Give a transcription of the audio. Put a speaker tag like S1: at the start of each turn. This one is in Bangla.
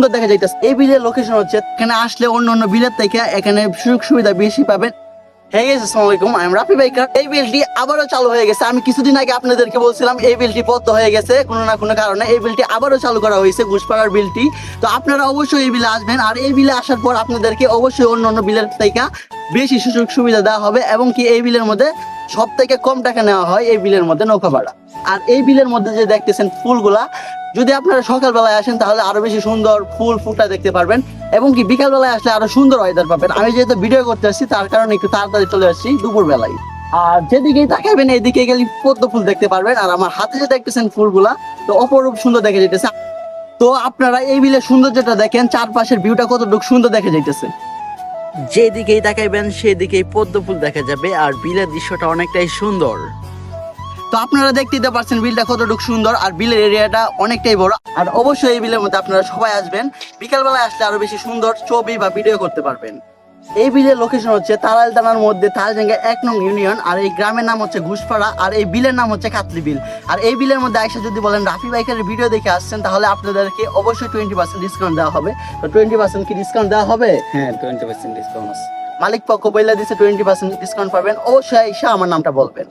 S1: সুন্দর দেখা যাইতেছে। এই বিলের লোকেশন হচ্ছে এখানে আসলে অন্য অন্য বিলের থেকে এখানে সুযোগ সুবিধা বেশি পাবেন। হ্যাঁ গাইস, আসসালামু আলাইকুম, আমি রাফি বাইকার। এই বিলটি আবারও চালু হয়ে গেছে। আমি কিছুদিন আগে আপনাদেরকে বলছিলাম এই বিলটি বন্ধ হয়ে গেছে কোনো না কোনো কারণে। এই বিলটি আবারও চালু করা হয়েছে, ঘুষপাড়ার বিলটি। তো আপনারা অবশ্যই এই বিলে আসবেন, আর এই বিলে আসার পর আপনাদেরকে অবশ্যই অন্য অন্য বিলের থেকে বেশি সুযোগ সুবিধা দেওয়া হবে, এবং কি এই বিলের মধ্যে সব থেকে কম টাকা নেওয়া হয় এই বিলের মধ্যে নৌকা ভাড়া। আর এই বিলের মধ্যে যে দেখতেছেন ফুলগুলা, যদি আপনারা সকালবেলায় আসেন তাহলে আরো বেশি সুন্দর ফুল ফুটা দেখতে পারবেন, এবং কি বিকাল বেলায় আসলে আরো সুন্দর ওয়েদার পাবেন। আমি যেহেতু ভিডিও করতে আসছি তার কারণে একটু তাড়াতাড়ি চলে আসছি দুপুর বেলায়। আর যেদিকেই তাকাবেন এইদিকে গেলে পদ্ম ফুল দেখতে পারবেন, আর আমার হাতে যে দেখতেছেন ফুলগুলা, তো অপরূপ সুন্দর দেখা যাইতেছে। তো আপনারা এই বিলের সৌন্দর্যটা দেখেন, চারপাশের ভিউটা কতটুকু সুন্দর দেখা যাইতেছে। যেদিকেই তাকাইবেন সেদিকেই পদ্ম ফুল দেখা যাবে, আর বিলের দৃশ্যটা অনেকটাই সুন্দর। তো আপনারা দেখতে পাচ্ছেন বিলটা কতটুকু সুন্দর, আর বিলের এরিয়াটা অনেকটাই বড়। আর অবশ্যই এই বিলের মধ্যে আপনারা সবাই আসবেন, বিকালবেলায় আসলে আরো বেশি সুন্দর ছবি বা ভিডিও করতে পারবেন। এই বিলের লোকেশন হচ্ছে তারাইল থানার মধ্যে তালজাঙ্গা 1 নং ইউনিয়ন, আর এই গ্রামের নাম হচ্ছে ঘুষপাড়া, আর এই বিলের নাম হচ্ছে কাতলি বিল। আর এই বিলের মধ্যে আইসা যদি বলেন রাফি বাইকারের ভিডিও দেখে আসছেন, তাহলে আপনাদেরকে অবশ্যই 20% ডিসকাউন্ট দেওয়া হবে। তো 20% কি ডিসকাউন্ট দেওয়া হবে?
S2: হ্যাঁ 20% ডিসকাউন্ট আছে।
S1: মালিক পক্ষ বইলা দিচ্ছে 20% ডিসকাউন্ট পাবেন। অবশ্যই এসে আমার নামটা বলবেন।